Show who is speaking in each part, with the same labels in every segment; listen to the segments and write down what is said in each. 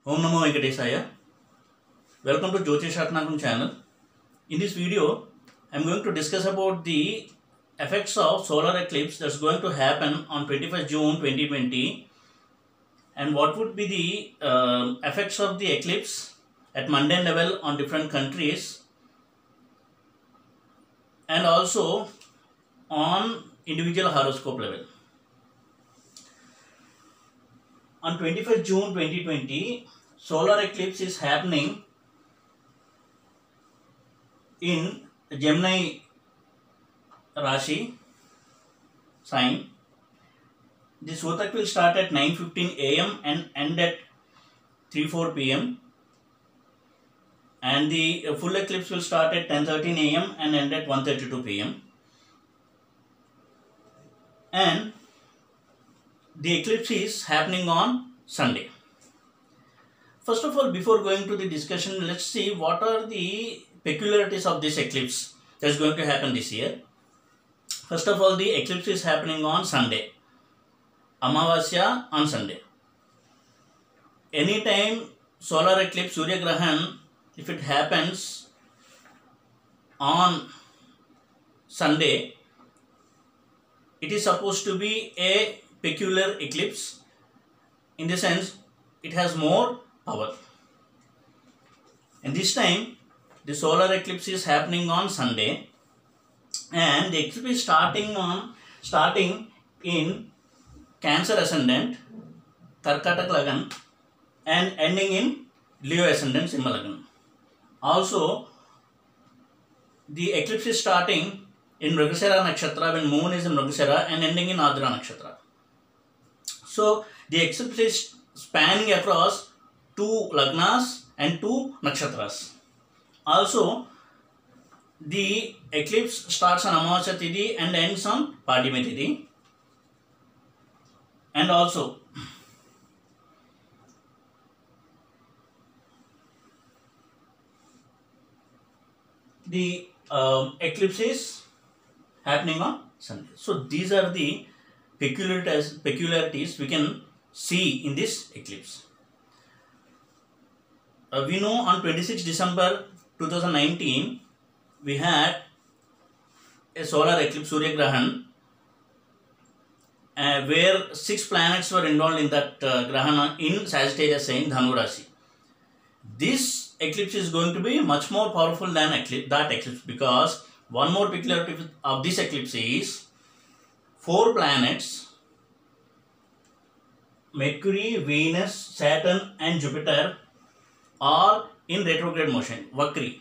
Speaker 1: Om Namo Venkatesaya. Welcome to Jyotish Ratnakam channel. In this video, I am going to discuss about the effects of solar eclipse that's going to happen on 21st June 2020 and what would be the effects of the eclipse at mundane level on different countries and also on individual horoscope level. On 21st June 2020, solar eclipse is happening in Gemini Rashi sign. This Sotak will start at 9:15 a.m. and end at 3:04 p.m. and the full eclipse will start at 10:13 a.m. and end at 1:32 p.m. and the eclipse is happening on Sunday. First of all, before going to the discussion, let's see what are the peculiarities of this eclipse that's going to happen this year. First of all, the eclipse is happening on Sunday. Amavasya on Sunday. Anytime solar eclipse, Surya Grahan, if it happens on Sunday, it is supposed to be a peculiar eclipse in the sense it has more power. And this time the solar eclipse is happening on Sunday and the eclipse is starting in Cancer ascendant, Karkatak Lagan and ending in Leo ascendant, Simha Lagan. Also, the eclipse is starting in Mrigashira Nakshatra when moon is in Mrigashira and ending in Adra Nakshatra. So, the eclipse is spanning across 2 Lagnas and 2 Nakshatras. Also, the eclipse starts on Amavasya Tithi and ends on Padime Tithi. And also, the eclipse is happening on Sunday. So, these are the peculiarities we can see in this eclipse. We know on 26 December 2019, we had a solar eclipse, Surya Grahan, where 6 planets were involved in that Grahana in Sagittarius sign, Dhanu Rashi. This eclipse is going to be much more powerful than that eclipse because one more peculiarity of this eclipse is 4 planets, Mercury, Venus, Saturn and Jupiter are in retrograde motion, Vakri.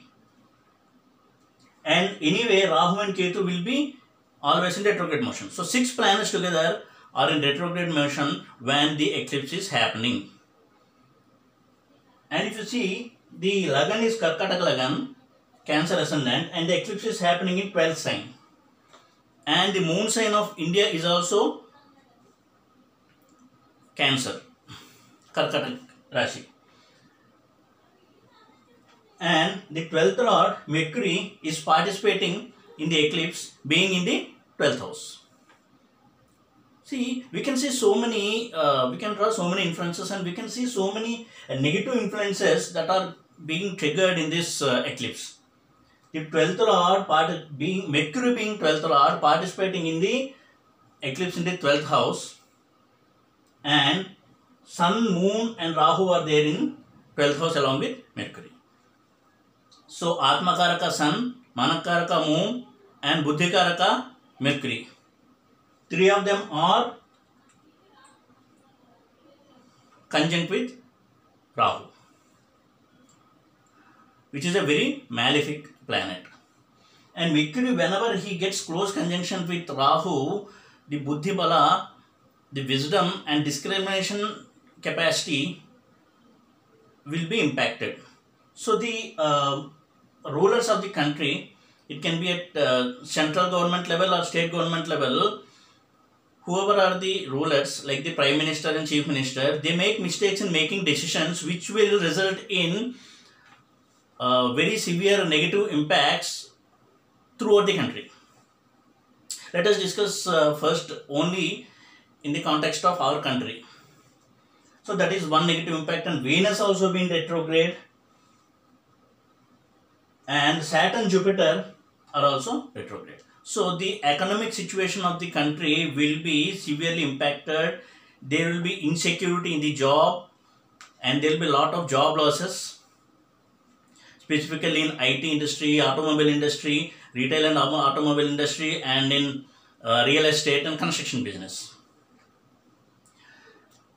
Speaker 1: And anyway, Rahu and Ketu will be always in retrograde motion. So, 6 planets together are in retrograde motion when the eclipse is happening. And if you see, the Lagan is Karkatak Lagan, Cancer ascendant, and the eclipse is happening in 12th sign. And the moon sign of India is also Cancer, Karkatak Rashi. And the 12th Lord, Mercury, is participating in the eclipse being in the 12th house. See, we can see so many, we can draw so many inferences and we can see so many negative influences that are being triggered in this eclipse. The 12th Lord, Mercury being 12th Lord, participating in the eclipse in the 12th house, and Sun, Moon and Rahu are there in 12th house along with Mercury. So, Atmakaraka Sun, Manakaraka Moon and Buddhikaraka Mercury. 3 of them are conjunct with Rahu, which is a very malefic planet. And Mercury, whenever he gets close conjunction with Rahu, the Buddhi Bala, the wisdom and discrimination capacity will be impacted. So, the rulers of the country, it can be at central government level or state government level, whoever are the rulers like the Prime Minister and Chief Minister, they make mistakes in making decisions which will result in very severe negative impacts throughout the country. Let us discuss first only in the context of our country. So that is one negative impact, and Venus also been retrograde, and Saturn, Jupiter are also retrograde. So the economic situation of the country will be severely impacted. There will be insecurity in the job, and there will be a lot of job losses, specifically in IT industry, automobile industry, retail and automobile industry, and in real estate and construction business.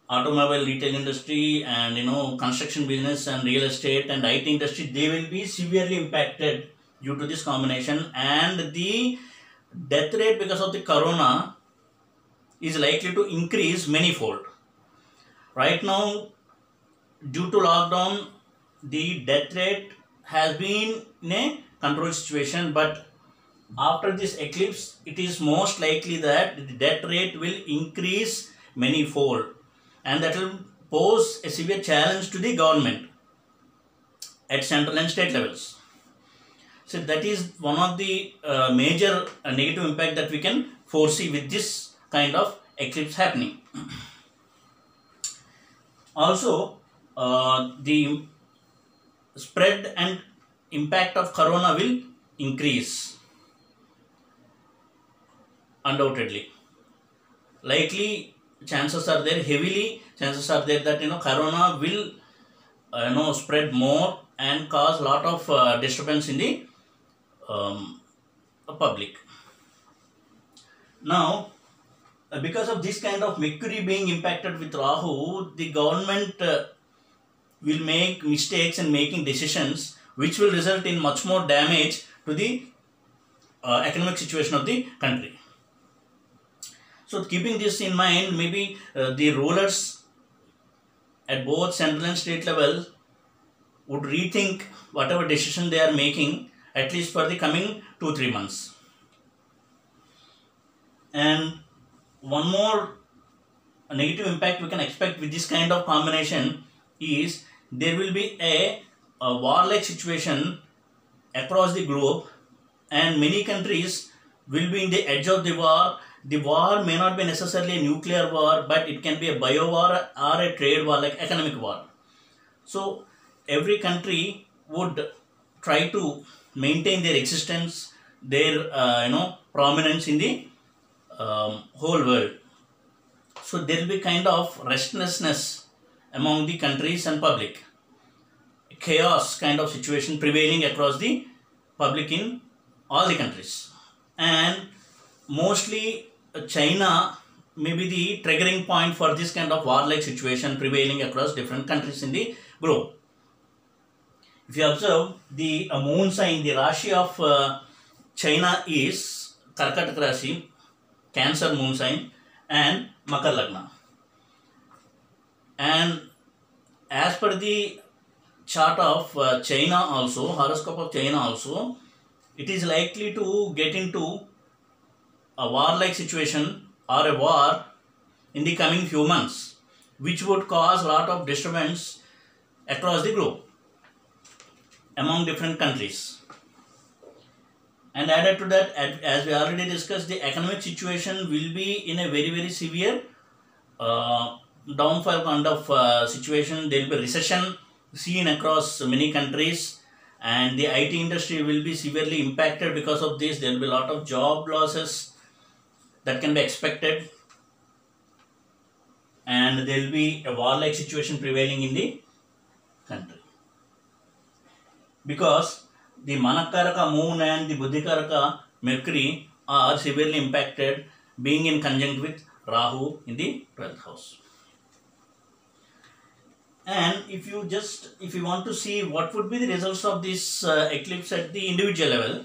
Speaker 1: Automobile, retail industry, and construction business and real estate and IT industry, they will be severely impacted due to this combination, and the death rate because of the corona is likely to increase manifold. Right now, due to lockdown, the death rate has been in a controlled situation, but after this eclipse, it is most likely that the death rate will increase manifold, and that will pose a severe challenge to the government at central and state levels. So that is one of the major negative impact that we can foresee with this kind of eclipse happening. Also, the spread and impact of corona will increase, undoubtedly. Likely chances are there, heavily chances are there that corona will spread more and cause lot of disturbance in the public. Now, because of this kind of Mercury being impacted with Rahu, the government will make mistakes in making decisions which will result in much more damage to the economic situation of the country. So keeping this in mind, maybe the rulers at both central and state level would rethink whatever decision they are making, at least for the coming 2-3 months. And one more negative impact we can expect with this kind of combination is there will be a war-like situation across the globe, and many countries will be in the edge of the war. The war may not be necessarily a nuclear war, but it can be a bio war or a trade war, like economic war. So every country would try to maintain their existence, their prominence in the whole world. So there will be kind of restlessness among the countries and public, chaos kind of situation prevailing across the public in all the countries, and mostly China may be the triggering point for this kind of war-like situation prevailing across different countries in the globe. If you observe the moon sign, the Rashi of China is Karkataka Rashi, Cancer moon sign, and Makar Lagna. And as per the chart of China also, horoscope of China also, it is likely to get into a war-like situation or a war in the coming few months, which would cause a lot of disturbance across the globe among different countries. And added to that, as we already discussed, the economic situation will be in a very, very severe downfall kind of situation. There will be recession seen across many countries, and the IT industry will be severely impacted because of this. There will be a lot of job losses that can be expected, and there will be a war-like situation prevailing in the country, because the Manakaraka moon and the Buddhikaraka Mercury are severely impacted, being in conjunct with Rahu in the 12th house. And if you want to see what would be the results of this eclipse at the individual level,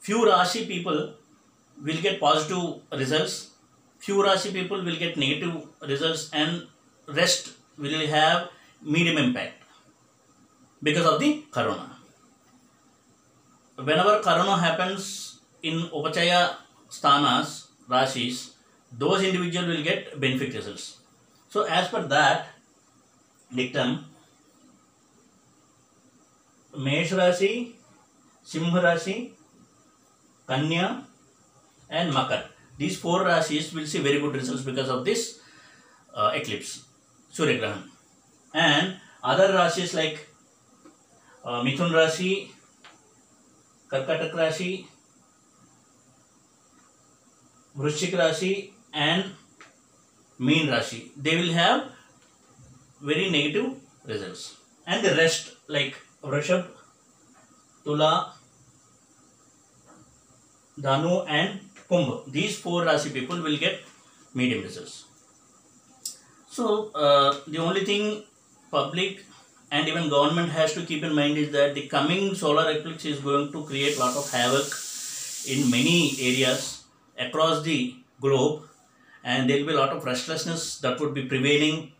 Speaker 1: few Rashi people will get positive results, few Rashi people will get negative results, and rest will have medium impact because of the corona. Whenever corona happens in Upachaya sthanas, Rashis, those individuals will get benefit results. So as per that dictum, Mesh Rashi, Simha Rashi, Kanya and Makar, these 4 Rashis will see very good results because of this eclipse. Surya Grahan. And other Rashis like Mithun Rashi, Karkatak Rashi, Vrishchik Rashi and Meen Rashi, they will have very negative results. And the rest like Vrishab, Tula, Dhanu and Kumbh, these 4 Rashi people will get medium results. So the only thing public and even government has to keep in mind is that the coming solar eclipse is going to create a lot of havoc in many areas across the globe, and there will be a lot of restlessness that would be prevailing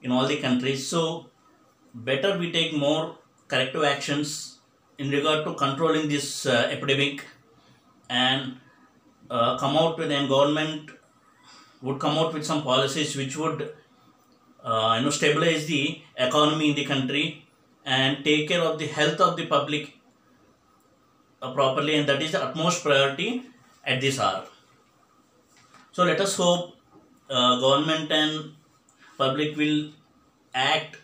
Speaker 1: in all the countries. So better we take more corrective actions in regard to controlling this epidemic, and come out with, and government would come out with some policies which would stabilize the economy in the country and take care of the health of the public properly, and that is the utmost priority at this hour. So let us hope government and public will act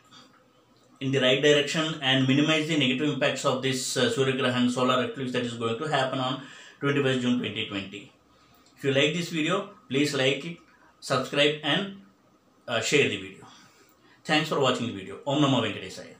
Speaker 1: in the right direction and minimize the negative impacts of this Surya Grahan solar eclipse that is going to happen on 21st June 2020. If you like this video, please like it, subscribe and share the video. Thanks for watching the video. Om Namo Venkatesaya.